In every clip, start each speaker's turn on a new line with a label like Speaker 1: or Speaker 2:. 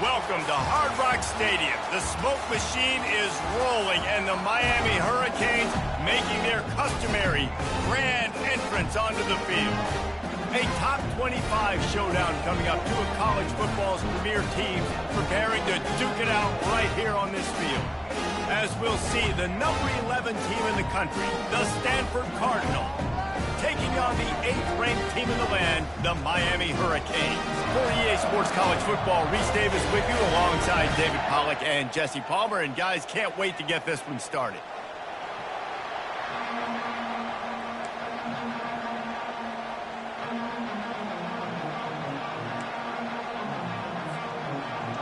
Speaker 1: Welcome to Hard Rock Stadium. The smoke machine is rolling, and the Miami Hurricanes making their customary grand entrance onto the field. A top 25 showdown coming up. Two of college football's premier teams preparing to duke it out right here on this field. As we'll see, the number 11 team in the country, the Stanford Cardinal, taking on the 8th-ranked team in the land, the Miami Hurricanes. For EA Sports College Football, Reese Davis with you alongside David Pollack and Jesse Palmer. And guys, can't wait to get this one started.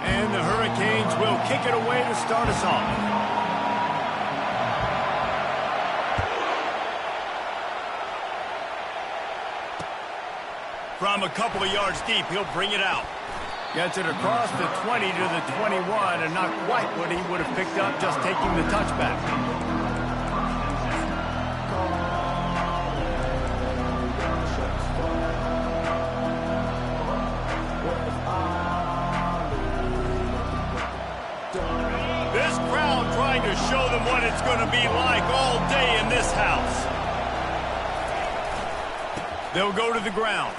Speaker 1: And the Hurricanes will kick it away to start us off. From a couple of yards deep, he'll bring it out. Gets it across the 20 to the 21, and not quite what he would have picked up just taking the touchback. This crowd trying to show them what it's going to be like all day in this house. They'll go to the ground.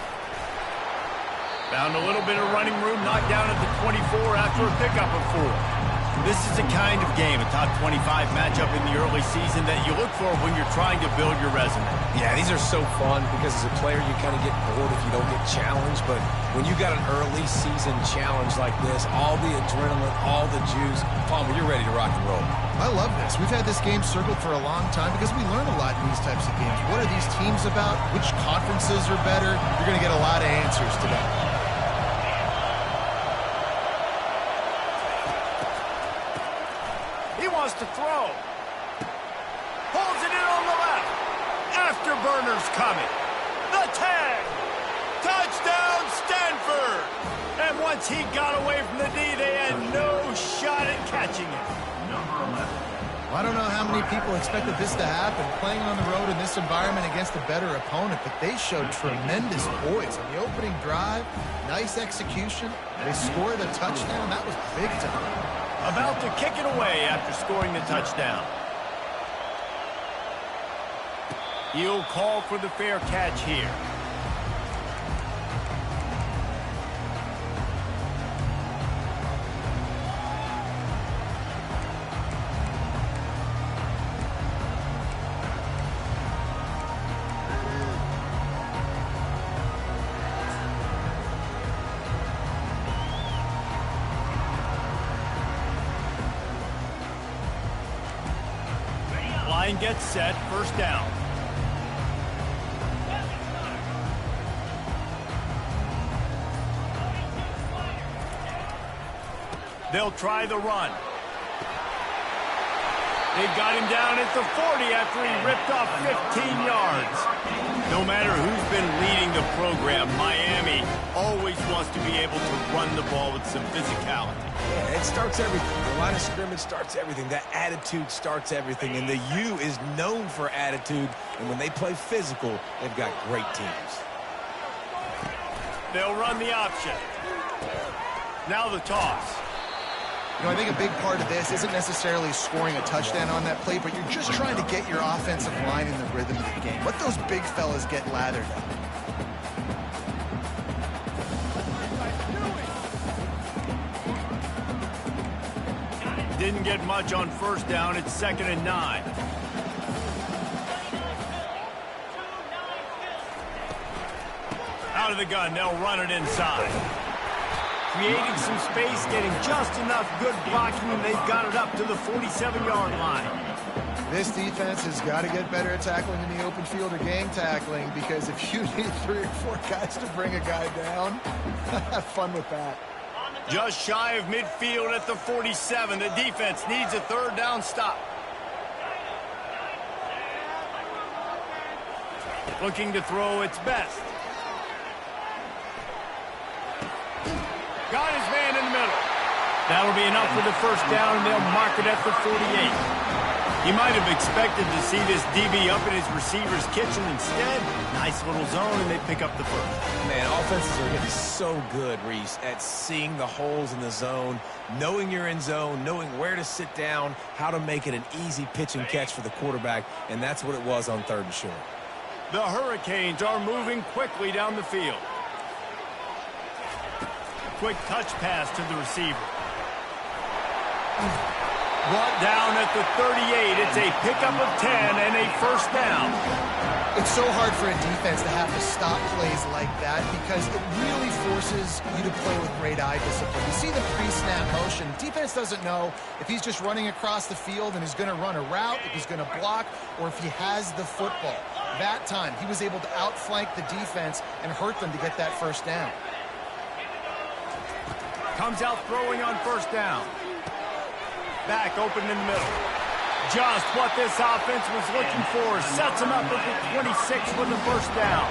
Speaker 1: Found a little bit of running room, knocked down at the 24 after a pickup of 4. This is the kind of game, a top 25 matchup in the early season that you look for when you're trying to build your resume.
Speaker 2: Yeah, these are so fun because as a player you kind of get bored if you don't get challenged, but when you got an early season challenge like this, all the adrenaline, all the juice, Palmer, you're ready to rock and roll.
Speaker 3: I love this. We've had this game circled for a long time because we learn a lot in these types of games. What are these teams about? Which conferences are better? You're going to get a lot of answers today.
Speaker 1: To throw. Holds it in on the left. Afterburners coming. The tag. Touchdown, Stanford. And once he got away from the D, they had no shot at catching it.
Speaker 3: Number 11. Well, I don't know how many people expected this to happen, playing on the road in this environment against a better opponent, but they showed tremendous poise on the opening drive. Nice execution. They scored a touchdown. That was big time.
Speaker 1: About to kick it away after scoring the touchdown. He'll call for the fair catch here. Line gets set, first down. They'll try the run. They've got him down at the 40 after he ripped off 15 yards. No matter who's been leading the program, Miami always wants to be able to run the ball with some physicality.
Speaker 2: Yeah, it starts everything. The line of scrimmage starts everything. That attitude starts everything. And the U is known for attitude. And when they play physical, they've got great teams.
Speaker 1: They'll run the option. Now the toss.
Speaker 3: You know, I think a big part of this isn't necessarily scoring a touchdown on that play, but you're just trying to get your offensive line in the rhythm of the game. Let those big fellas get lathered up.
Speaker 1: Didn't get much on first down. It's 2nd and 9. Out of the gun. They'll run it inside. Creating some space, getting just enough good blocking, and they've got it up to the 47-yard line.
Speaker 3: This defense has got to get better at tackling in the open field or gang tackling, because if you need 3 or 4 guys to bring a guy down, have fun with that.
Speaker 1: Just shy of midfield at the 47. The defense needs a 3rd down stop. Looking to throw its best. Got his man in the middle. That'll be enough for the first down, and they'll mark it at the 48. He might have expected to see this DB up in his receiver's kitchen. Instead, nice little zone, and they pick up the first.
Speaker 2: Man, offenses are getting so good, Reese, at seeing the holes in the zone, knowing you're in zone, knowing where to sit down, how to make it an easy pitch and catch for the quarterback, and that's what it was on 3rd and short.
Speaker 1: The Hurricanes are moving quickly down the field. Quick touch pass to the receiver. Brought down at the 38. It's a pickup of 10 and a first down.
Speaker 3: It's so hard for a defense to have to stop plays like that because it really forces you to play with great eye discipline. You see the pre-snap motion. Defense doesn't know if he's just running across the field and is going to run a route, if he's going to block, or if he has the football. That time, he was able to outflank the defense and hurt them to get that first down.
Speaker 1: Comes out throwing on first down. Back open in the middle. Just what this offense was looking for. Sets him up at the 26 with the first down.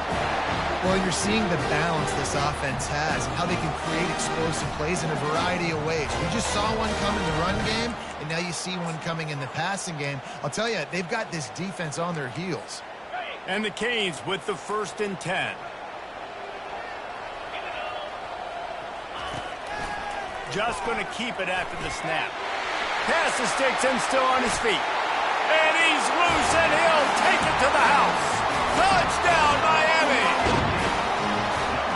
Speaker 3: Well, you're seeing the balance this offense has and how they can create explosive plays in a variety of ways. You just saw one come in the run game, and now you see one coming in the passing game. I'll tell you, they've got this defense on their heels.
Speaker 1: And the Canes with the 1st and 10. Just going to keep it after the snap. Pass the sticks and still on his feet. And he's loose and he'll take it to the house. Touchdown, Miami!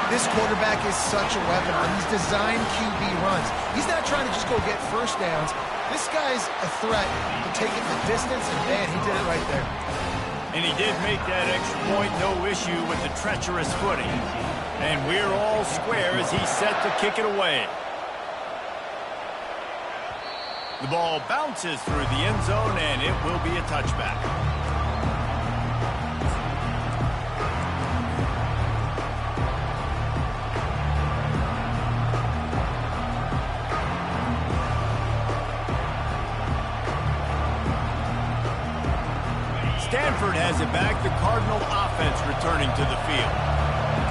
Speaker 3: This quarterback is such a weapon on these design QB runs. He's not trying to just go get first downs. This guy's a threat to take it the distance, and man, he did it right there.
Speaker 1: And he did make that extra point, no issue with the treacherous footing. And we're all square as he's set to kick it away. The ball bounces through the end zone, and it will be a touchback. Stanford has it back, the Cardinal offense returning to the field.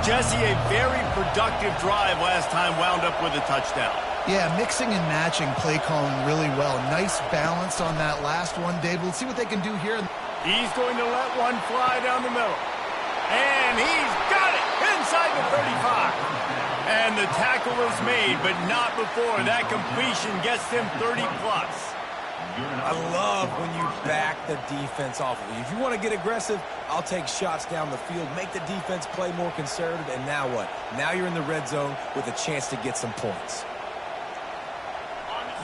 Speaker 1: Jesse, a very productive drive last time wound up with a touchdown.
Speaker 3: Yeah, mixing and matching play calling really well. Nice balance on that last one, Dave. Let's see what they can do here.
Speaker 1: He's going to let one fly down the middle. And he's got it inside the 35. And the tackle is made, but not before that completion gets them 30-plus.
Speaker 2: I love when you back the defense off of you. If you want to get aggressive, I'll take shots down the field, make the defense play more conservative, and now what? Now you're in the red zone with a chance to get some points.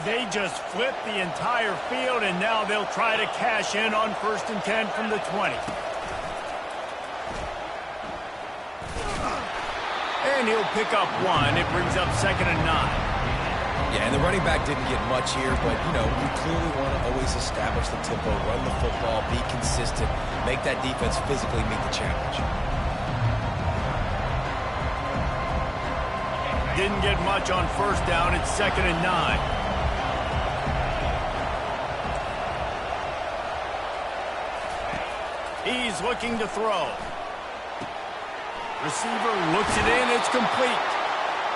Speaker 1: They just flipped the entire field, and now they'll try to cash in on 1st and 10 from the 20. And he'll pick up one. It brings up 2nd and 9.
Speaker 2: Yeah, and the running back didn't get much here, but, you know, you clearly want to always establish the tempo, run the football, be consistent, make that defense physically meet the challenge.
Speaker 1: Didn't get much on first down. It's 2nd and 9. He's looking to throw. Receiver looks it in. It's complete.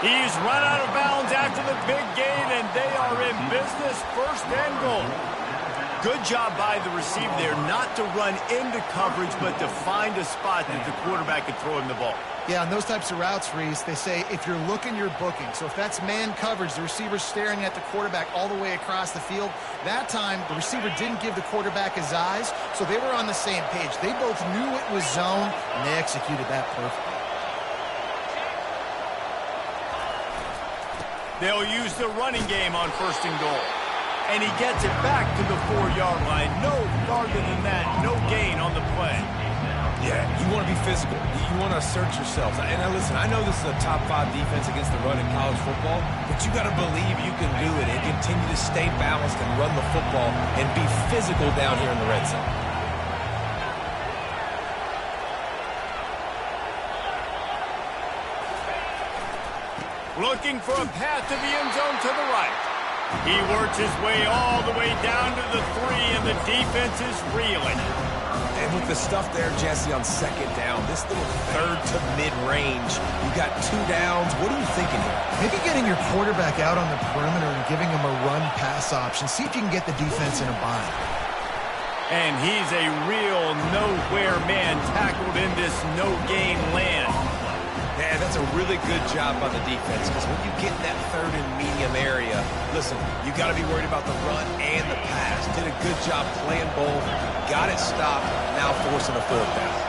Speaker 1: He's run out of bounds after the big gain, and they are in business. 1st and goal. Good job by the receiver there not to run into coverage, but to find a spot that the quarterback can throw him the ball.
Speaker 3: Yeah, on those types of routes, Reese, they say if you're looking, you're booking. So if that's man coverage, the receiver's staring at the quarterback all the way across the field. That time, the receiver didn't give the quarterback his eyes, so they were on the same page. They both knew it was zone, and they executed that perfectly.
Speaker 1: They'll use the running game on 1st and goal. And he gets it back to the 4-yard line. No farther than that. No gain on the play.
Speaker 2: Yeah, you want to be physical. You want to assert yourselves. And listen, I know this is a top 5 defense against the run in college football, but you got to believe you can do it and continue to stay balanced and run the football and be physical down here in the red zone.
Speaker 1: Looking for a path to the end zone to the right. He works his way all the way down to the 3, and the defense is reeling.
Speaker 2: And with the stuff there, Jesse, on 2nd down, this little 3rd to mid-range, you got 2 downs. What are you thinking here?
Speaker 3: Maybe getting your quarterback out on the perimeter and giving him a run-pass option. See if you can get the defense in a bind.
Speaker 1: And he's a real nowhere man tackled in this no-gain land.
Speaker 2: Yeah, that's a really good job by the defense, because when you get in that third and medium area, listen, you got to be worried about the run and the pass. Did a good job playing both, got it stopped, now forcing a fourth down.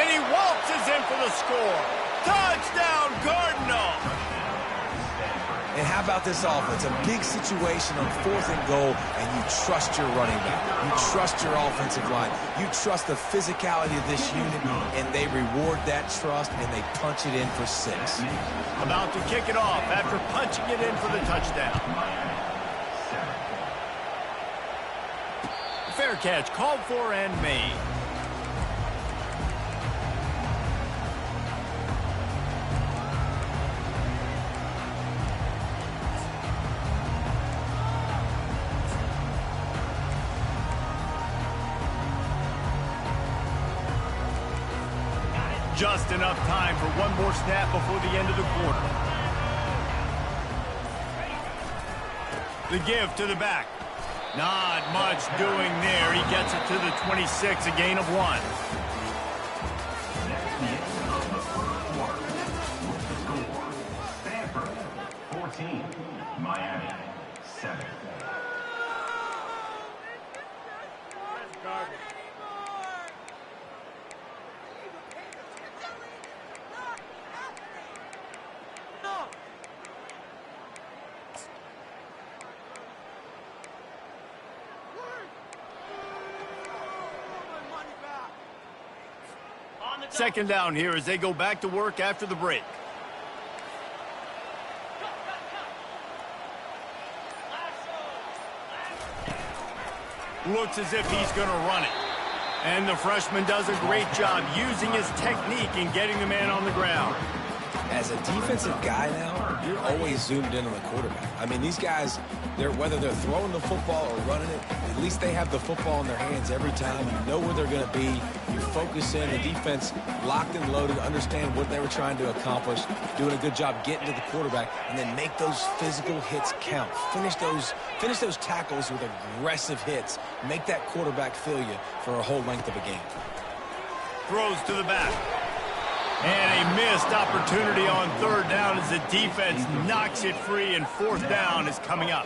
Speaker 1: And he waltzes in for the score. Touchdown, Cardinals!
Speaker 2: And how about this offense? A big situation on 4th and goal, and you trust your running back. You trust your offensive line. You trust the physicality of this unit, and they reward that trust, and they punch it in for 6.
Speaker 1: About to kick it off after punching it in for the touchdown. Fair catch called for and made. Just enough time for one more snap before the end of the quarter. The give to the back. Not much doing there. He gets it to the 26, a gain of 1.
Speaker 4: Stanford 14, Miami 7.
Speaker 1: Second down here as they go back to work after the break. Looks as if he's going to run it. And the freshman does a great job using his technique and getting the man on the ground.
Speaker 2: As a defensive guy now, you're always zoomed in on the quarterback. I mean, these guys, whether they're throwing the football or running it, at least they have the football in their hands every time. You know where they're going to be. You focus in. The defense locked and loaded, understand what they were trying to accomplish, doing a good job getting to the quarterback, and then make those physical hits count. Finish those tackles with aggressive hits. Make that quarterback feel you for a whole length of a game.
Speaker 1: Throws to the back. And a missed opportunity on 3rd down as the defense knocks it free, and 4th down is coming up.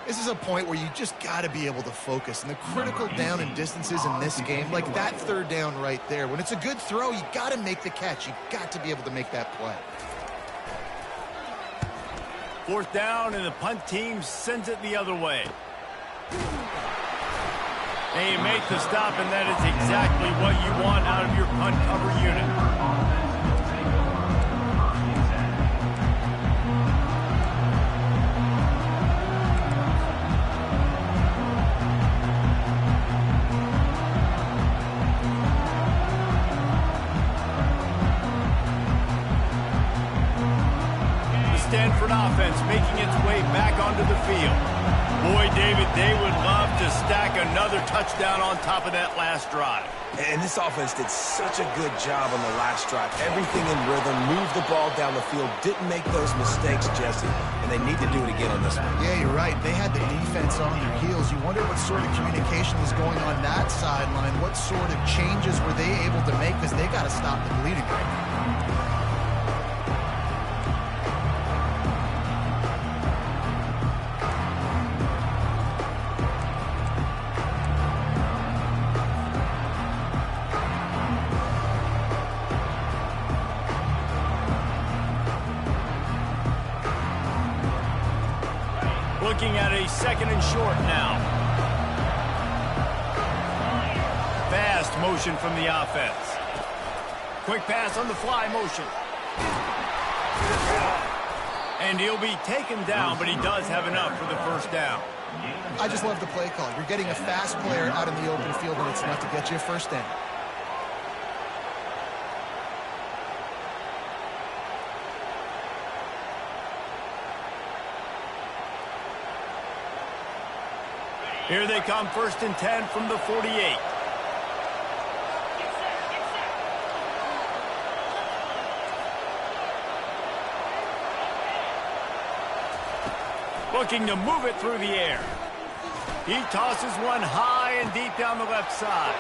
Speaker 3: This is a point where you just got to be able to focus. And the critical down and distances in this game, like that 3rd down right there, when it's a good throw, you got to make the catch. You got to be able to make that play.
Speaker 1: 4th down, and the punt team sends it the other way. They make the stop, and that is exactly what you want out of your punt cover unit. Stanford offense making its way back onto the field. Boy, David, they would love to stack another touchdown on top of that last drive.
Speaker 2: And this offense did such a good job on the last drive. Everything in rhythm, moved the ball down the field, didn't make those mistakes, Jesse, and they need to do it again on this one.
Speaker 3: Yeah, you're right. They had the defense on their heels. You wonder what sort of communication was going on that sideline. What sort of changes were they able to make, because they got to stop the bleeding right now.
Speaker 1: Looking at a 2nd and short now. Fast motion from the offense. Quick pass on the fly motion. And he'll be taken down, but he does have enough for the 1st down.
Speaker 3: I just love the play call. You're getting a fast player out in the open field, and it's enough to get you a 1st down.
Speaker 1: Here they come, 1st and 10 from the 48. Looking to move it through the air. He tosses one high and deep down the left side.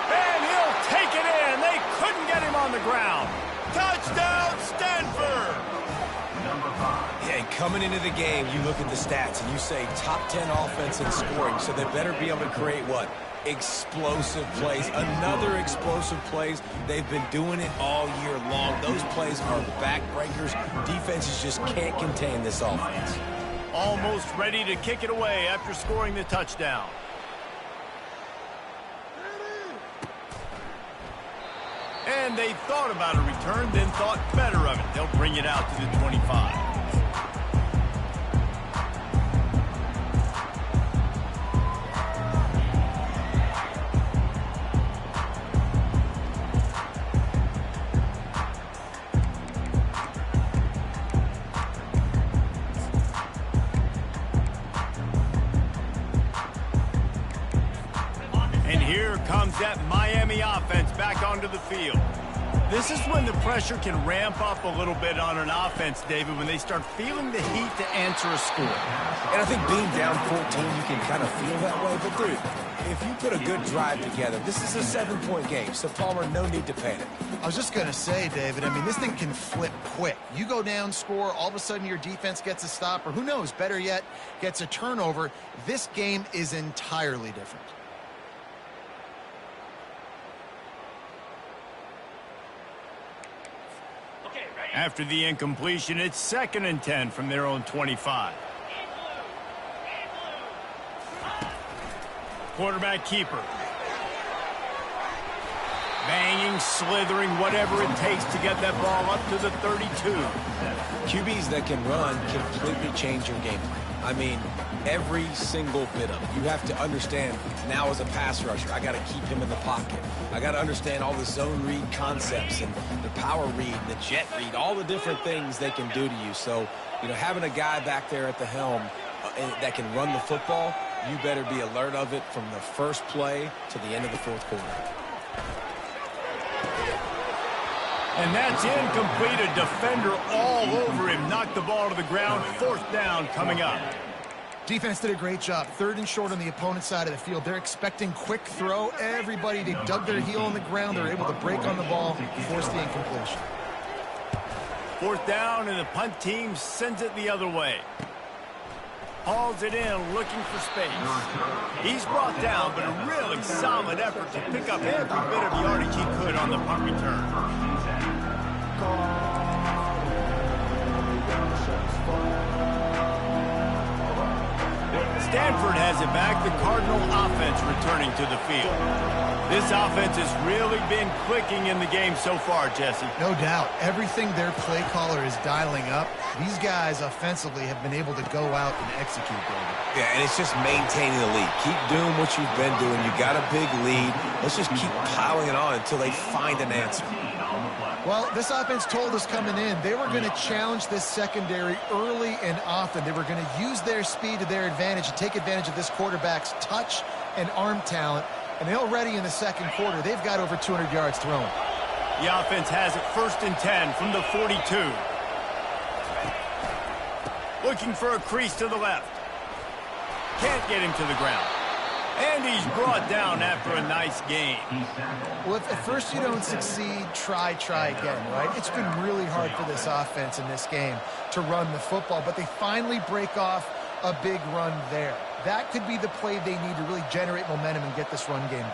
Speaker 1: And he'll take it in. They couldn't get him on the ground. Touchdown, Stanford!
Speaker 2: Yeah, and coming into the game, you look at the stats and you say top 10 offense in scoring, so they better be able to create what? Explosive plays. Another explosive plays. They've been doing it all year long. Those plays are backbreakers. Defenses just can't contain this offense.
Speaker 1: Almost ready to kick it away after scoring the touchdown. And they thought about a return, then thought better of it. They'll bring it out to the 25. And here comes that Miami offense back onto the field. This is when the pressure can ramp up a little bit on an offense, David, when they start feeling the heat to answer a score.
Speaker 2: And I think being down 14, you can kind of feel that way. But, dude, if you put a good drive together, this is a 7-point game. So, Palmer, no need to panic.
Speaker 3: I was just going to say, David, I mean, this thing can flip quick. You go down, score, all of a sudden your defense gets a stop, or who knows, better yet, gets a turnover. This game is entirely different.
Speaker 1: After the incompletion, it's 2nd and 10 from their own 25. Quarterback keeper. Banging, slithering, whatever it takes to get that ball up to the 32.
Speaker 2: QBs that can run completely change your game plan. I mean, every single bit of it. You have to understand now as a pass rusher, I got to keep him in the pocket. I got to understand all the zone read concepts and the power read, the jet read, all the different things they can do to you. So, you know, having a guy back there at the helm that can run the football, you better be alert of it from the first play to the end of the fourth quarter.
Speaker 1: And that's incomplete. A defender all over him. Knocked the ball to the ground. 4th down coming up.
Speaker 3: Defense did a great job. 3rd and short on the opponent's side of the field. They're expecting quick throw. Everybody, they dug their heel on the ground. They're able to break on the ball, force the incompletion.
Speaker 1: 4th down, and the punt team sends it the other way. Hauls it in, looking for space. He's brought down, but a really solid effort to pick up every bit of yardage he could on the punt return. Stanford has it back, the Cardinal offense returning to the field. This offense has really been clicking in the game so far, Jesse.
Speaker 3: No doubt. Everything their play caller is dialing up, these guys offensively have been able to go out and execute, David.
Speaker 2: Yeah, and it's just maintaining the lead. Keep doing what you've been doing. You got a big lead. Let's just keep piling it on until they find an answer.
Speaker 3: Well, this offense told us coming in they were going to challenge this secondary early and often. They were going to use their speed to their advantage and take advantage of this quarterback's touch and arm talent. And already in the second quarter, they've got over 200 yards thrown.
Speaker 1: The offense has it 1st and 10 from the 42. Looking for a crease to the left. Can't get him to the ground. And he's brought down after a nice game.
Speaker 3: Well, if at first you don't succeed, try again, right? It's been really hard for this offense in this game to run the football, but they finally break off a big run there. That could be the play they need to really generate momentum and get this run game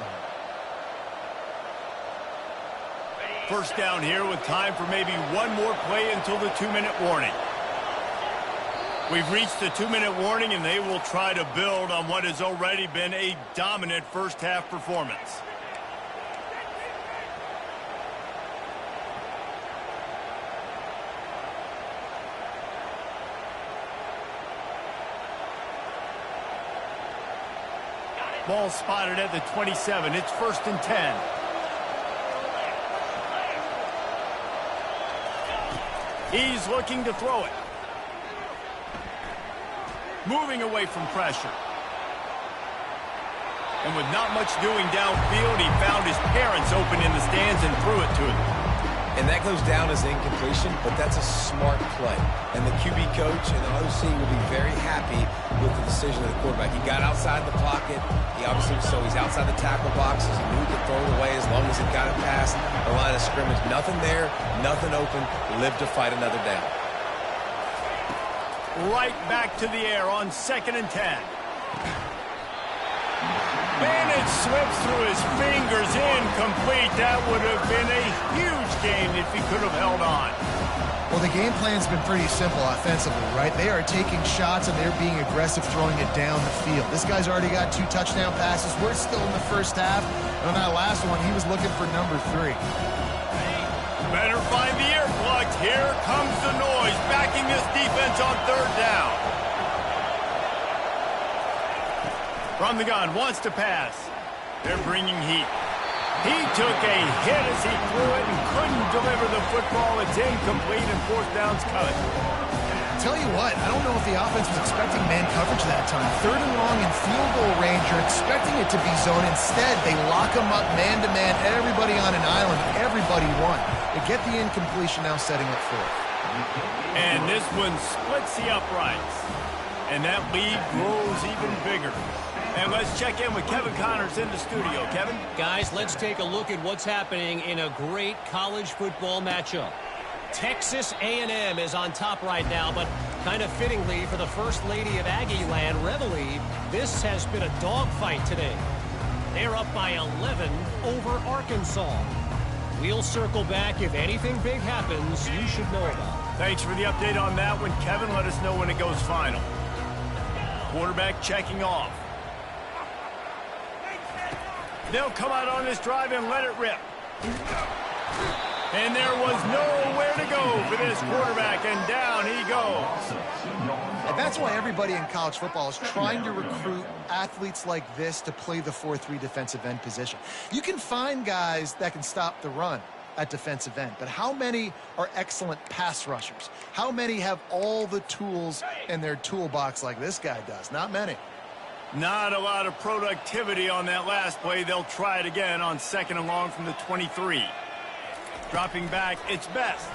Speaker 3: going.
Speaker 1: 1st down here with time for maybe one more play until the 2-minute warning. We've reached the 2-minute warning, and they will try to build on what has already been a dominant first-half performance. Ball spotted at the 27. It's 1st and 10. He's looking to throw it. Moving away from pressure. And with not much doing downfield, he found his parents open in the stands and threw it to them.
Speaker 2: And that goes down as incompletion, but that's a smart play. And the QB coach and the OC will be very happy with the decision of the quarterback. He got outside the pocket. He obviously, so he's outside the tackle boxes. He knew he could throw it away as long as he got it past the line of scrimmage. Nothing there, nothing open. Live to fight another down.
Speaker 1: Right back to the air on 2nd and 10. And it slips through his fingers, incomplete. That would have been a huge gain if he could have held on.
Speaker 3: Well, the game plan's been pretty simple offensively, right? They are taking shots and they're being aggressive throwing it down the field. This guy's already got 2 touchdown passes. We're still in the first half. And on that last one, he was looking for number 3.
Speaker 1: Better find the earplugs. Here comes the noise, backing this defense on 3rd down. From the gun, wants to pass. They're bringing heat. He took a hit as he threw it and couldn't deliver the football. It's incomplete and 4th down's cut.
Speaker 3: Tell you what, I don't know if the offense was expecting man coverage that time. 3rd and long in field goal range. You're expecting it to be zone. Instead, they lock him up man-to-man. Everybody on an island. Everybody won. They get the incompletion, now setting up 4th.
Speaker 1: And this one splits the uprights. And that lead grows even bigger. And let's check in with Kevin Connors in the studio. Kevin?
Speaker 5: Guys, let's take a look at what's happening in a great college football matchup. Texas A&M is on top right now, but kind of fittingly for the First Lady of Aggie Land, Reveille, this has been a dogfight today. They're up by 11 over Arkansas. We'll circle back. If anything big happens, you should know about it.
Speaker 1: Thanks for the update on that one, Kevin. Let us know when it goes final. Quarterback checking off. They'll come out on this drive and let it rip. And there was nowhere to go for this quarterback, and down he goes.
Speaker 3: And that's why everybody in college football is trying to recruit athletes like this to play the 4-3 defensive end position. You can find guys that can stop the run at defensive end, but how many are excellent pass rushers? How many have all the tools in their toolbox like this guy does? Not many.
Speaker 1: Not a lot of productivity on that last play. They'll try it again on 2nd and long from the 23. Dropping back, it's Best.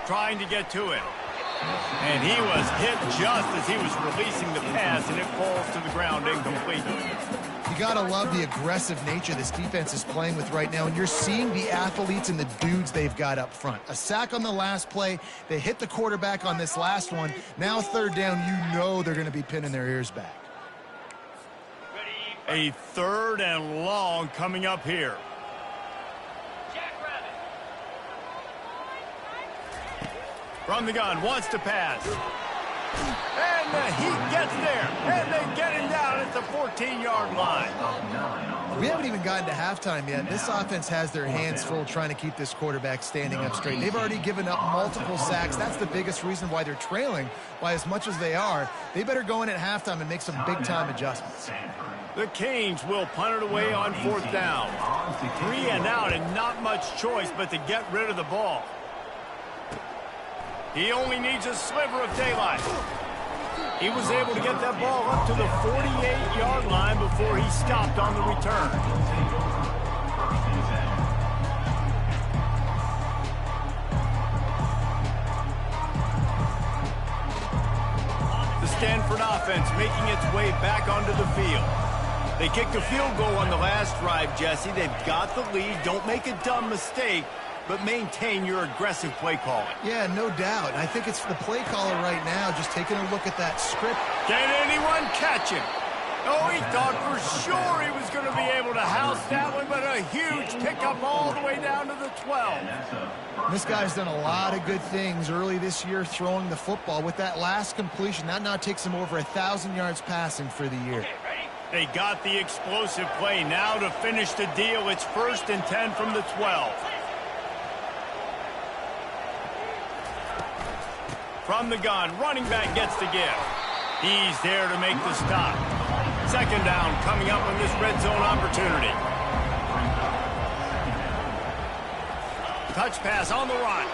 Speaker 1: Trying to get to it. And he was hit just as he was releasing the pass, and it falls to the ground incomplete.
Speaker 3: You got to love the aggressive nature this defense is playing with right now, and you're seeing the athletes and the dudes they've got up front. A sack on the last play. They hit the quarterback on this last one. Now 3rd down, you know they're going to be pinning their ears back.
Speaker 1: A 3rd and long coming up here. From the gun, wants to pass. And the Heat gets there. And they get him down at the 14-yard line.
Speaker 3: We haven't even gotten to halftime yet. This offense has their hands full trying to keep this quarterback standing up straight. They've already given up multiple sacks. That's the biggest reason why they're trailing by as much as they are. They better go in at halftime and make some big-time adjustments.
Speaker 1: The Canes will punt it away on 4th down. 3 and out and not much choice but to get rid of the ball. He only needs a sliver of daylight. He was able to get that ball up to the 48-yard line before he stopped on the return. The Stanford offense making its way back onto the field. They kicked a field goal on the last drive, Jesse. They've got the lead. Don't make a dumb mistake, but maintain your aggressive play calling.
Speaker 3: Yeah, no doubt. I think it's the play caller right now just taking a look at that script.
Speaker 1: Can anyone catch him? Oh, he thought for sure he was going to be able to house that one, but a huge pickup all the way down to the 12.
Speaker 3: This guy's done a lot of good things early this year throwing the football. With that last completion, that now takes him over 1,000 yards passing for the year.
Speaker 1: They got the explosive play. Now to finish the deal, it's 1st and 10 from the 12. From the gun, running back gets the give. He's there to make the stop. 2nd down coming up on this red zone opportunity. Touch pass on the run.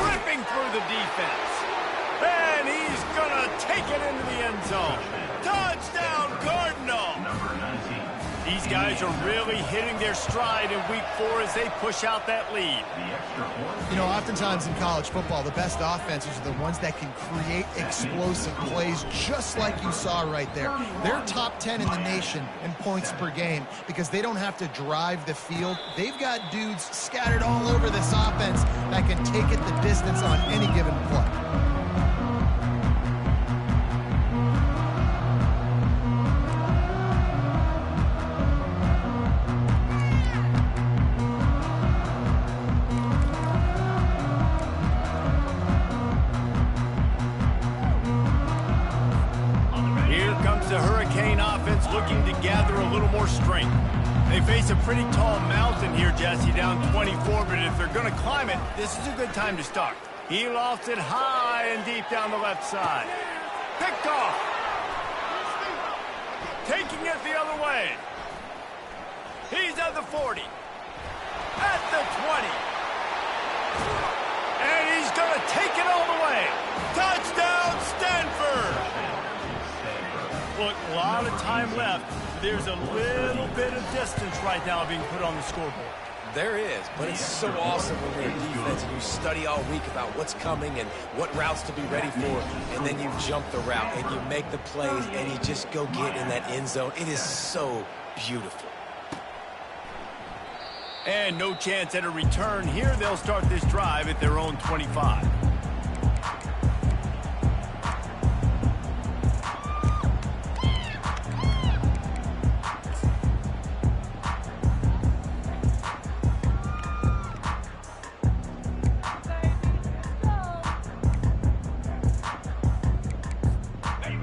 Speaker 1: Ripping through the defense. And he's going to take it into the end zone. Touchdown, Cardinal. These guys are really hitting their stride in week 4 as they push out that lead.
Speaker 3: You know, oftentimes in college football, the best offenses are the ones that can create explosive plays just like you saw right there. They're top 10 in the nation in points per game because they don't have to drive the field. They've got dudes scattered all over this offense that can take it the distance on any given play.
Speaker 1: Looking to gather a little more strength. They face a pretty tall mountain here, Jesse, down 24, but if they're going to climb it, this is a good time to start. He lofts it high and deep down the left side. Picked off. Taking it the other way. He's at the 40. At the 20. And he's going to take it all the way. Touchdown, Stanford! Look, a lot of time left. There's a little bit of distance right now being put on the scoreboard.
Speaker 2: There is, but it's so awesome when you're a defense and you study all week about what's coming and what routes to be ready for, and then you jump the route and you make the plays and you just go get in that end zone. It is so beautiful.
Speaker 1: And no chance at a return here. They'll start this drive at their own 25.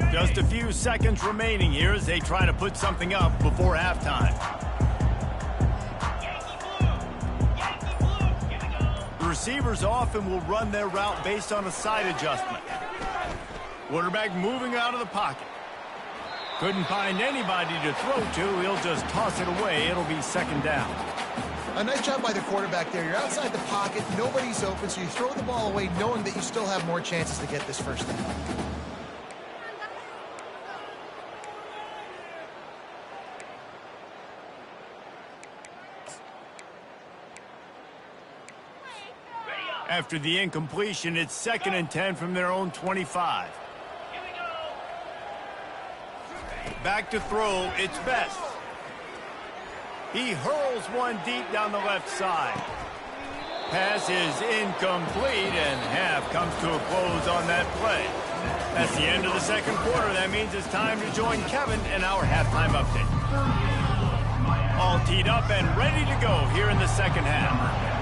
Speaker 1: Just a few seconds remaining here as they try to put something up before halftime. The receivers often will run their route based on a side adjustment. Quarterback moving out of the pocket. Couldn't find anybody to throw to. He'll just toss it away. It'll be second down.
Speaker 3: A nice job by the quarterback there. You're outside the pocket. Nobody's open, so you throw the ball away knowing that you still have more chances to get this first down.
Speaker 1: After the incompletion, it's 2nd and 10 from their own 25. Back to throw, it's Best. He hurls one deep down the left side. Pass is incomplete, and half comes to a close on that play. That's the end of the second quarter. That means it's time to join Kevin in our halftime update. All teed up and ready to go here in the second half.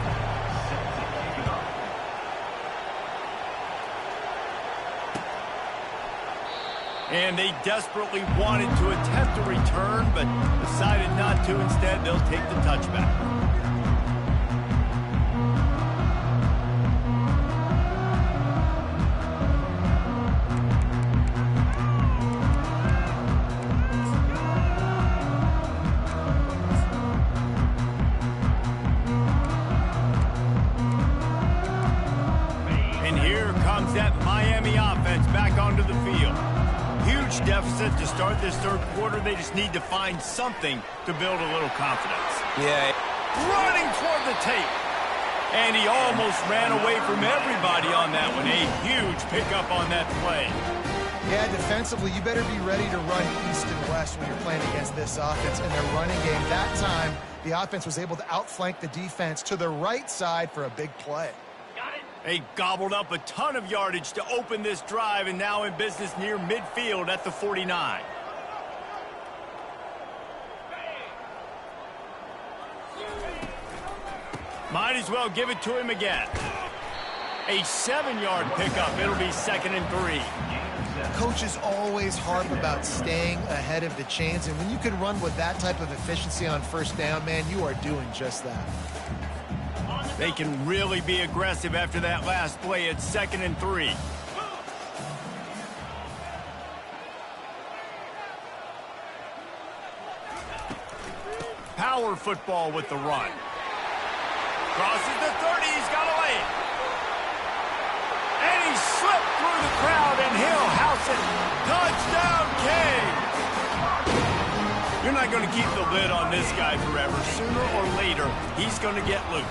Speaker 1: And they desperately wanted to attempt a return, but decided not to. Instead, they'll take the touchback. And here comes that Miami offense back onto the field. Huge deficit to start this third quarter. They just need to find something to build a little confidence.
Speaker 2: Yeah.
Speaker 1: Running toward the tape. And he almost ran away from everybody on that one. A huge pickup on that play.
Speaker 3: Yeah, defensively, you better be ready to run east and west when you're playing against this offense in their running game. That time, the offense was able to outflank the defense to the right side for a big play.
Speaker 1: They gobbled up a ton of yardage to open this drive, and now in business near midfield at the 49. Might as well give it to him again. A 7-yard pickup. It'll be 2nd and 3.
Speaker 3: Coaches always harp about staying ahead of the chains, and when you can run with that type of efficiency on first down, man, you are doing just that.
Speaker 1: They can really be aggressive after that last play at 2nd and 3. Power football with the run. Crosses the 30, he's got a lane. And he slipped through the crowd, and he'll house it. Touchdown, King! You're not going to keep the lid on this guy forever. Sooner or later, he's going to get loose.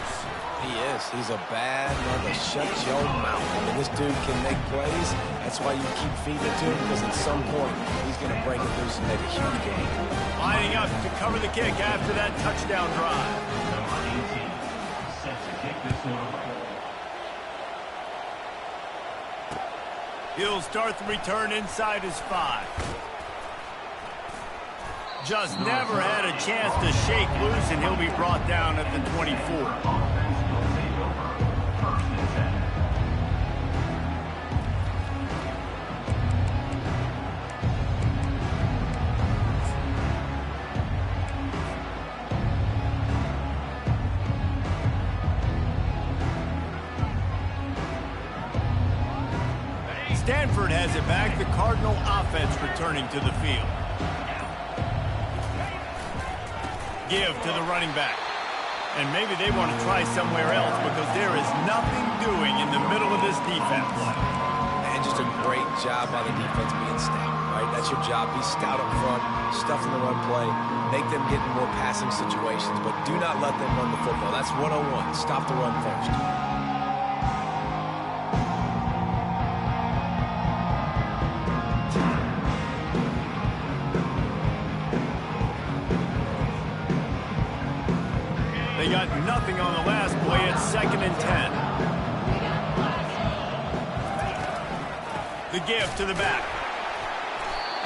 Speaker 2: He is. He's a bad mother. Shut your mouth. I mean, this dude can make plays. That's why you keep feeding it to him, because at some point, he's going to break it loose and make a huge game.
Speaker 1: Lining up to cover the kick after that touchdown drive.
Speaker 4: Number 18, set to kick this one off.
Speaker 1: He'll start the return inside his 5. Just never had a chance to shake loose, and he'll be brought down at the 24. Stanford has it back. The Cardinal offense returning to the field. Give to the running back. And maybe they want to try somewhere else because there is nothing doing in the middle of this defense.
Speaker 2: And just a great job by the defense being stout, right? That's your job. Be stout up front, stuff in the run play, make them get in more passing situations, but do not let them run the football. That's 101. Stop the run first.
Speaker 1: They got nothing on the last play. It's 2nd and 10. The give to the back.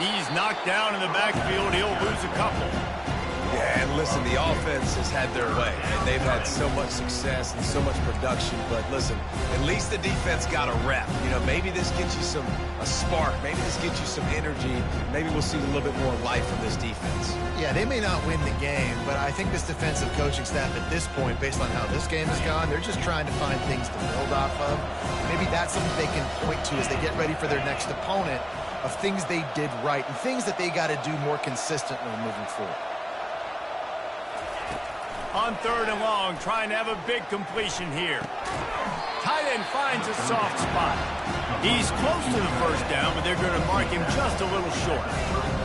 Speaker 1: He's knocked down in the backfield. He'll lose a couple.
Speaker 2: Yeah, and listen, the offense has had their way. And they've had so much success and so much production. But listen, at least the defense got a rep. You know, maybe this gets you a spark. Maybe this gets you some energy. Maybe we'll see a little bit more life from this defense.
Speaker 3: Yeah, they may not win the game, but I think this defensive coaching staff at this point, based on how this game has gone, they're just trying to find things to build off of. Maybe that's something they can point to as they get ready for their next opponent, of things they did right and things that they got to do more consistently moving forward.
Speaker 1: On 3rd and long, trying to have a big completion here. Tight end finds a soft spot. He's close to the first down, but they're going to mark him just a little short.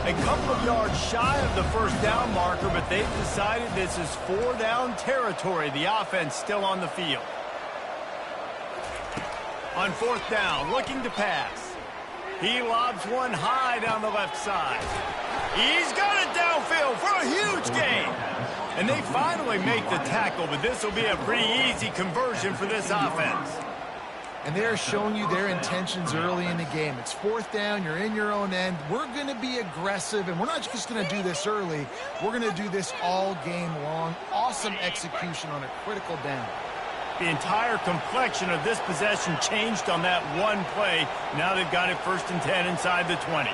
Speaker 1: A couple of yards shy of the first down marker, but they've decided this is 4-down territory. The offense still on the field. On 4th down, looking to pass. He lobs one high down the left side. He's got it downfield for a huge gain. And they finally make the tackle, but this will be a pretty easy conversion for this offense.
Speaker 3: And they're showing you their intentions early in the game. It's 4th down, you're in your own end. We're going to be aggressive, and we're not just going to do this early. We're going to do this all game long. Awesome execution on a critical down.
Speaker 1: The entire complexion of this possession changed on that one play. Now they've got it 1st and 10 inside the 20.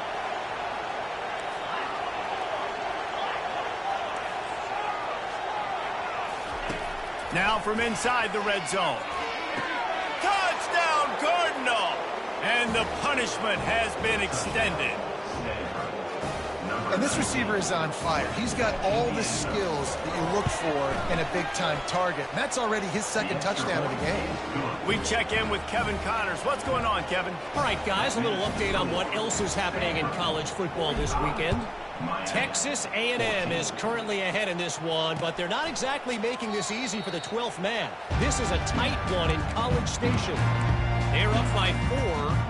Speaker 1: Now from inside the red zone. Touchdown, Cardinal! And the punishment has been extended.
Speaker 3: And this receiver is on fire. He's got all the skills that you look for in a big-time target. And that's already his 2nd touchdown of the game.
Speaker 1: We check in with Kevin Connors. What's going on, Kevin?
Speaker 5: All right, guys, a little update on what else is happening in college football this weekend. Texas A&M is currently ahead in this one, but they're not exactly making this easy for the 12th man. This is a tight one in College Station. They're up by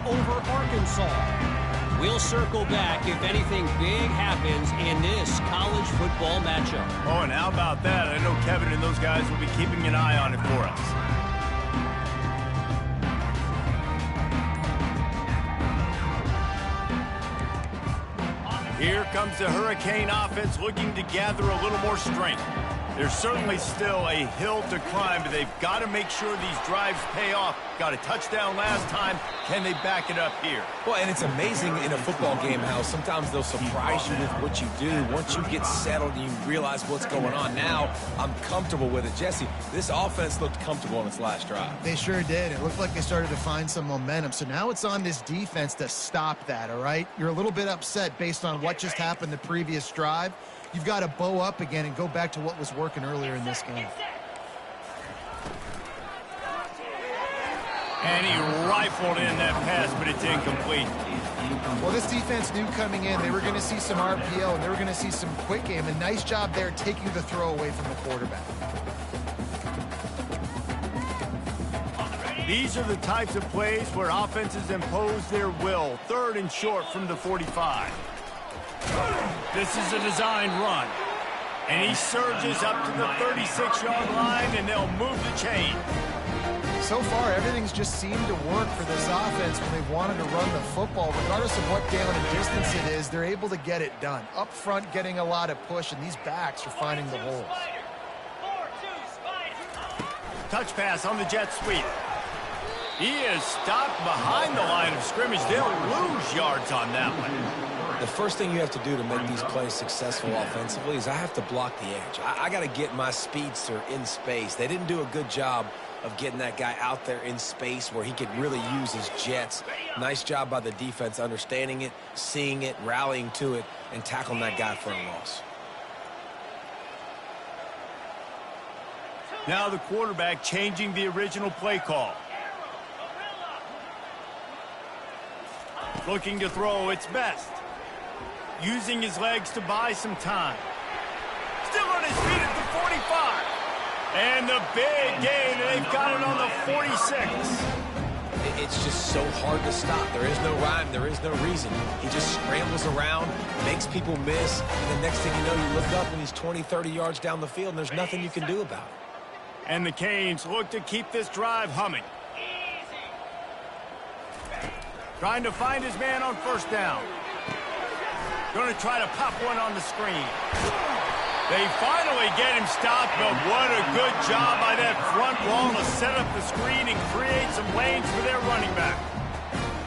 Speaker 5: 4 over Arkansas. We'll circle back if anything big happens in this college football matchup.
Speaker 1: Oh, and how about that? I know Kevin and those guys will be keeping an eye on it for us. Here comes the Hurricane offense looking to gather a little more strength. There's certainly still a hill to climb, but they've got to make sure these drives pay off. Got a touchdown last time. Can they back it up here?
Speaker 2: Well, and it's amazing in a football game how sometimes they'll surprise you with what you do. Once you get settled and you realize what's going on, now I'm comfortable with it. Jesse, this offense looked comfortable on its last drive.
Speaker 3: They sure did. It looked like they started to find some momentum. So now it's on this defense to stop that, all right? You're a little bit upset based on what just happened the previous drive. You've got to bow up again and go back to what was working earlier in this game.
Speaker 1: And he rifled in that pass, but it's incomplete.
Speaker 3: Well, this defense knew coming in they were going to see some RPO, and they were going to see some quick game. A nice job there taking the throw away from the quarterback.
Speaker 1: These are the types of plays where offenses impose their will. 3rd and short from the 45. This is a designed run. And he surges up to the 36-yard line, and they'll move the chain.
Speaker 3: So far, everything's just seemed to work for this offense when they've wanted to run the football. Regardless of what down and distance it is, they're able to get it done. Up front, getting a lot of push, and these backs are finding the holes.
Speaker 1: Touch pass on the jet sweep. He is stopped behind the line of scrimmage. They'll lose yards on that one.
Speaker 2: The first thing you have to do to make these plays successful offensively is I have to block the edge. I got to get my speedster in space. They didn't do a good job of getting that guy out there in space where he could really use his jets. Nice job by the defense understanding it, seeing it, rallying to it, and tackling that guy for a loss.
Speaker 1: Now the quarterback changing the original play call. Looking to throw its best. Using his legs to buy some time. Still on his feet at the 45. And the big gain, and they've got it on the 46.
Speaker 2: It's just so hard to stop. There is no rhyme. There is no reason. He just scrambles around, makes people miss, and the next thing you know, you look up and he's 20, 30 yards down the field, and there's nothing you can do about it.
Speaker 1: And the Canes look to keep this drive humming. Trying to find his man on 1st down. Going to try to pop one on the screen. They finally get him stopped, but what a good job by that front wall to set up the screen and create some lanes for their running back.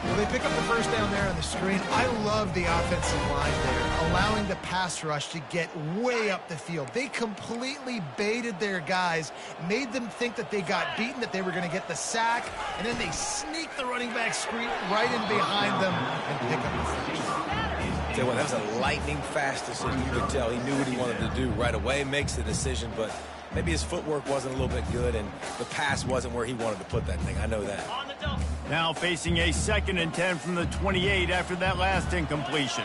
Speaker 3: Well, they pick up the 1st down there on the screen. I love the offensive line there, allowing the pass rush to get way up the field. They completely baited their guys, made them think that they got beaten, that they were going to get the sack, and then they sneak the running back screen right in behind them and pick up the 1st.
Speaker 2: Tell you what, that was a lightning fast decision. You could tell he knew what he wanted to do right away, makes the decision, but maybe his footwork wasn't a little bit good, and the pass wasn't where he wanted to put that thing. I know that.
Speaker 1: Now facing a 2nd and 10 from the 28 after that last incompletion.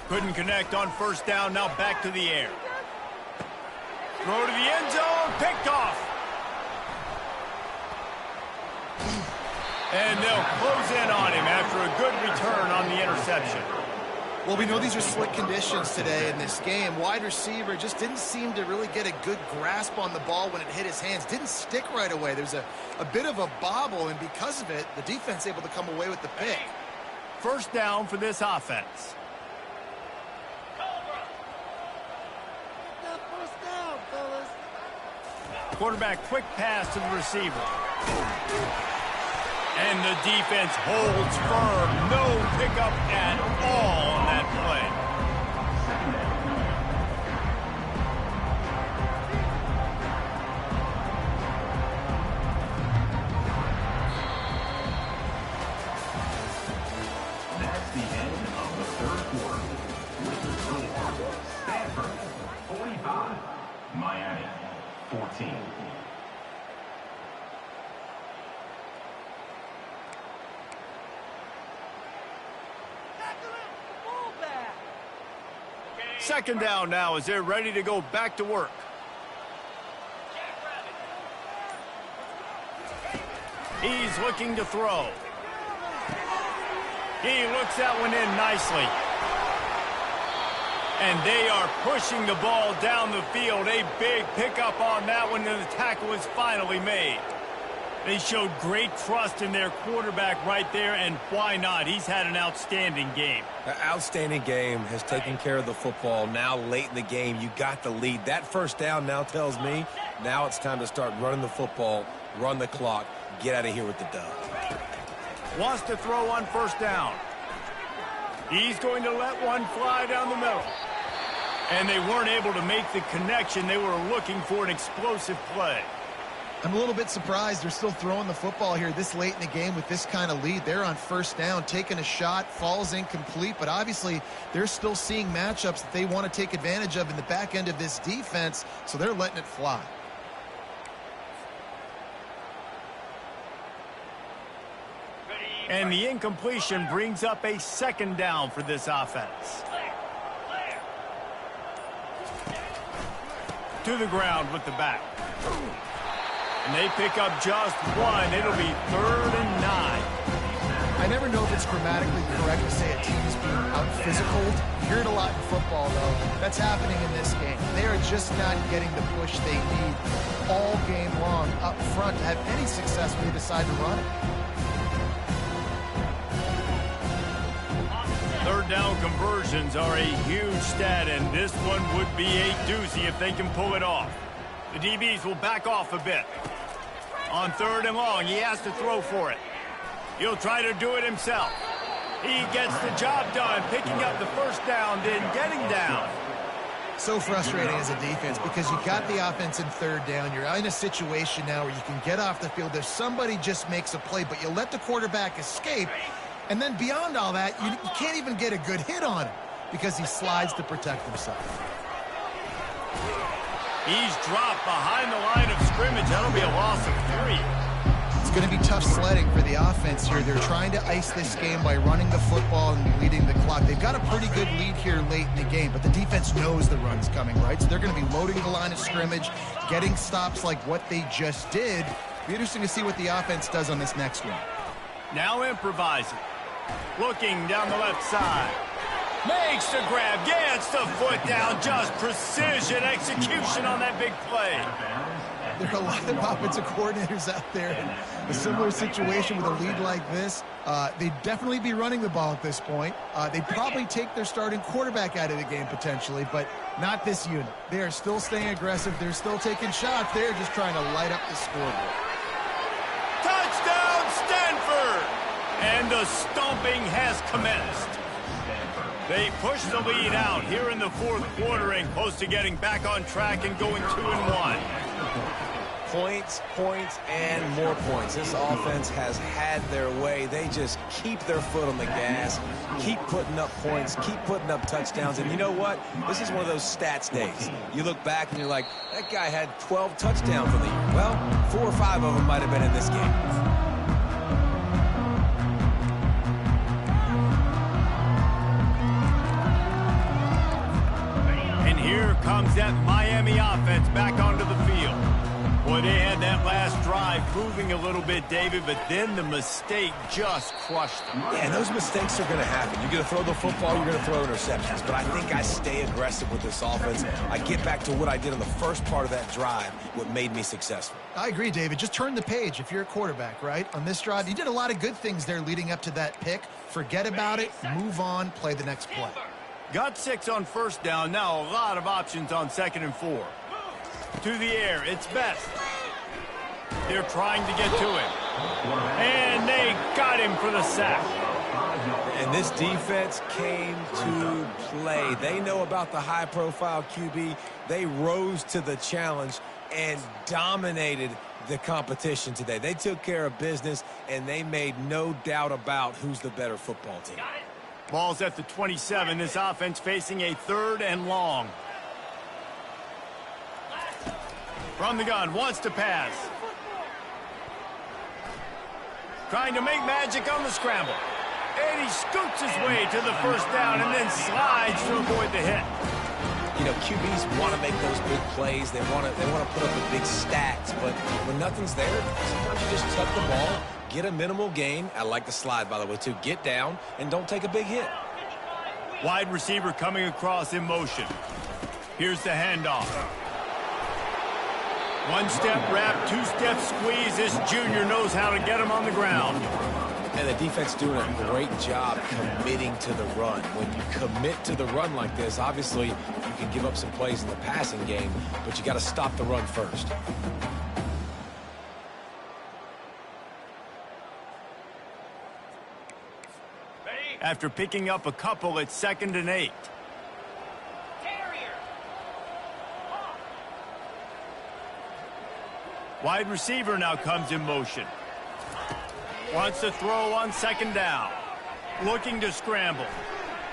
Speaker 1: Couldn't connect on 1st down, now back to the air. Throw to the end zone, picked off. And they'll close in on him after a good return on the interception.
Speaker 3: Well, we know these are slick conditions today in this game. Wide receiver just didn't seem to really get a good grasp on the ball when it hit his hands. Didn't stick right away. There's a bit of a bobble, and because of it, the defense able to come away with the pick.
Speaker 1: 1st down for this offense.
Speaker 3: First down, fellas.
Speaker 1: Quarterback quick pass to the receiver. And the defense holds firm. No pickup at all on that play.
Speaker 4: That's the end of the 3rd quarter. With the score, Stanford 45, Miami 14.
Speaker 1: Second down now as they're ready to go back to work. He's looking to throw. He looks that one in nicely. And they are pushing the ball down the field. A big pickup on that one, and the tackle is finally made. They showed great trust in their quarterback right there, and why not? He's had an outstanding game.
Speaker 2: An outstanding game, has taken care of the football. Now late in the game, you got the lead. That 1st down now tells me now it's time to start running the football, run the clock, get out of here with the dub.
Speaker 1: Wants to throw on 1st down. He's going to let one fly down the middle. And they weren't able to make the connection. They were looking for an explosive play.
Speaker 3: I'm a little bit surprised they're still throwing the football here this late in the game with this kind of lead. They're on 1st down, taking a shot, falls incomplete, but obviously they're still seeing matchups that they want to take advantage of in the back end of this defense, so they're letting it fly.
Speaker 1: And the incompletion brings up a second down for this offense. To the ground with the back. And they pick up just one. It'll be 3rd and 9.
Speaker 3: I never know if it's grammatically correct to say a team is being out-physicaled. You hear it a lot in football, though. That's happening in this game. They are just not getting the push they need all game long up front to have any success when they decide to run it.
Speaker 1: 3rd down conversions are a huge stat, and this one would be a doozy if they can pull it off. The DBs will back off a bit. On 3rd and long, he has to throw for it. He'll try to do it himself. He gets the job done, picking up the first down, then getting down.
Speaker 3: So frustrating as a defense because you got the offense in 3rd down. You're in a situation now where you can get off the field if somebody just makes a play, but you let the quarterback escape. And then beyond all that, you can't even get a good hit on him because he slides to protect himself.
Speaker 1: He's dropped behind the line of scrimmage. That'll be a loss of 3.
Speaker 3: It's going to be tough sledding for the offense here. They're trying to ice this game by running the football and leading the clock. They've got a pretty good lead here late in the game, but the defense knows the run's coming, right? So they're going to be loading the line of scrimmage, getting stops like what they just did. Be interesting to see what the offense does on this next one.
Speaker 1: Now improvising. Looking down the left side. Makes the grab, gets the foot down, just precision execution on that big play.
Speaker 3: There are a lot of offensive coordinators out there in a similar situation with a lead like this. They'd definitely be running the ball at this point. They'd probably take their starting quarterback out of the game potentially, but not this unit. They are still staying aggressive. They're still taking shots. They're just trying to light up the scoreboard.
Speaker 1: Touchdown, Stanford! And the stomping has commenced. They push the lead out here in the 4th quarter and close to getting back on track and going 2-1.
Speaker 2: Points, points, and more points. This offense has had their way. They just keep their foot on the gas, keep putting up points, keep putting up touchdowns. And you know what? This is one of those stats days. You look back and you're like, that guy had 12 touchdowns in the year. Well, 4 or 5 of them might have been in this game.
Speaker 1: Here comes that Miami offense back onto the field. Boy, they had that last drive moving a little bit, David, but then the mistake just crushed them.
Speaker 2: Yeah, and those mistakes are going to happen. You're going to throw the football, you're going to throw interceptions. But I think I stay aggressive with this offense. I get back to what I did on the first part of that drive, what made me successful.
Speaker 3: I agree, David. Just turn the page if you're a quarterback, right? On this drive, you did a lot of good things there leading up to that pick. Forget about it, move on, play the next play.
Speaker 1: Got 6 on 1st down. Now a lot of options on 2nd and 4. To the air. It's Best. They're trying to get to him. And they got him for the sack.
Speaker 2: And this defense came to play. They know about the high-profile QB. They rose to the challenge and dominated the competition today. They took care of business, and they made no doubt about who's the better football team.
Speaker 1: Ball's at the 27. This offense facing a 3rd and long. From the gun, wants to pass. Trying to make magic on the scramble. And he scoots his way to the 1st down and then slides to avoid the hit.
Speaker 2: You know, QBs want to make those big plays. They want to put up the big stats. But when nothing's there, sometimes you just tuck the ball, get a minimal gain. I like the slide, by the way, too. Get down and don't take a big hit.
Speaker 1: Wide receiver coming across in motion. Here's the handoff. 1-step wrap, 2-step squeeze. This junior knows how to get him on the ground.
Speaker 2: And the defense doing a great job committing to the run. When you commit to the run like this, obviously you can give up some plays in the passing game, but you got to stop the run first.
Speaker 1: After picking up a couple at 2nd and 8. Wide receiver now comes in motion. Wants to throw on 2nd down. Looking to scramble.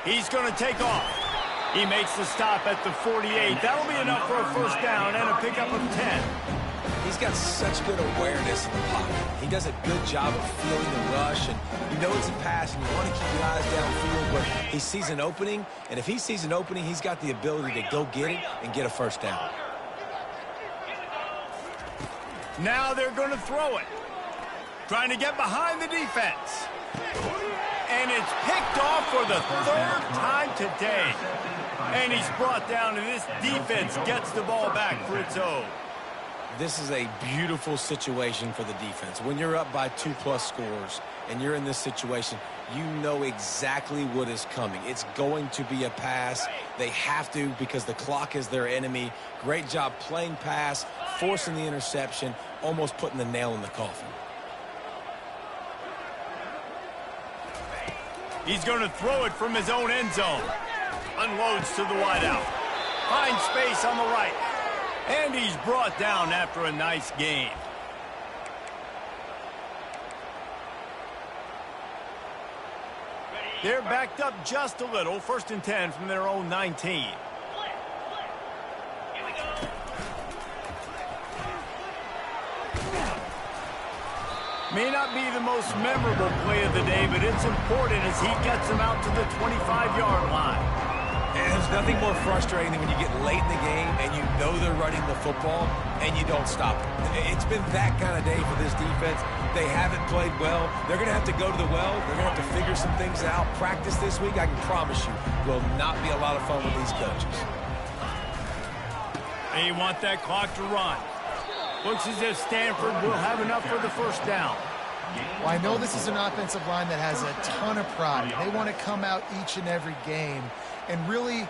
Speaker 1: He's going to take off. He makes the stop at the 48. That'll be enough for a 1st down and a pickup of 10.
Speaker 2: He's got such good awareness in the pocket. He does a good job of feeling the rush, and you know it's a pass, and you want to keep your eyes downfield, but he sees an opening, and if he sees an opening, he's got the ability to go get it and get a first down.
Speaker 1: Now they're going to throw it. Trying to get behind the defense. And it's picked off for the third time today. And he's brought down, and this defense gets the ball back for its own.
Speaker 2: This is a beautiful situation for the defense. When you're up by 2+ scores and you're in this situation, you know exactly what is coming. It's going to be a pass. They have to because the clock is their enemy. Great job playing pass, forcing the interception, almost putting the nail in the coffin.
Speaker 1: He's going to throw it from his own end zone. Unloads to the wideout. Finds space on the right. And he's brought down after a nice gain. They're backed up just a little. 1st and 10 from their own 19. May not be the most memorable play of the day, but it's important as he gets them out to the 25-yard line.
Speaker 2: And there's nothing more frustrating than when you get late in the game and you know they're running the football and you don't stop it. It's been that kind of day for this defense. They haven't played well. They're going to have to go to the well. They're going to have to figure some things out. Practice this week, I can promise you, will not be a lot of fun with these coaches.
Speaker 1: They want that clock to run. Looks as if Stanford will have enough for the first down.
Speaker 3: Well, I know this is an offensive line that has a ton of pride. They want to come out each and every game and really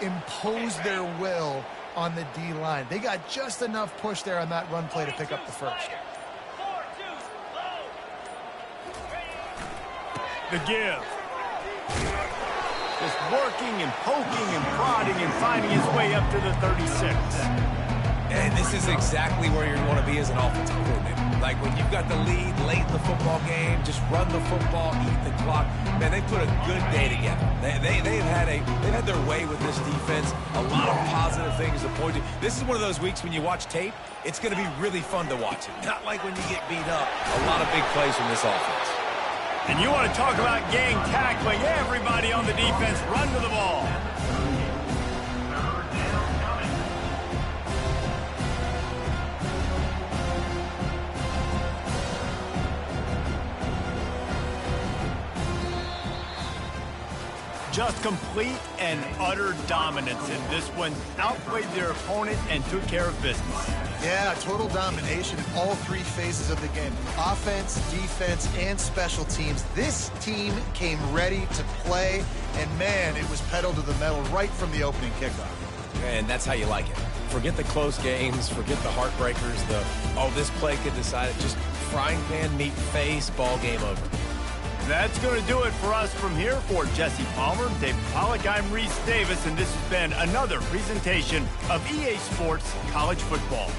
Speaker 3: impose their will on the D-line. They got just enough push there on that run play to pick up the first.
Speaker 1: The give. Just working and poking and prodding and finding his way up to the 36.
Speaker 2: And this is exactly where you want to be as an offensive coordinator. Like when you've got the lead late in the football game, just run the football, eat the clock. Man, they put a good day together. They've had their way with this defense. A lot of positive things to point to. This is one of those weeks when you watch tape, it's going to be really fun to watch it. Not like when you get beat up. A lot of big plays from this offense.
Speaker 1: And you want to talk about gang tackling. Everybody on the defense run to the ball. Just complete and utter dominance in this one. Outplayed their opponent and took care of business.
Speaker 3: Yeah, total domination in all 3 phases of the game. Offense, defense, and special teams. This team came ready to play, and man, it was pedal to the metal right from the opening kickoff.
Speaker 2: And that's how you like it. Forget the close games, forget the heartbreakers, this play could decide it. Just frying pan, meat face, ball game over.
Speaker 1: That's going to do it for us from here. For Jesse Palmer, David Pollack, I'm Reese Davis, and this has been another presentation of EA Sports College Football.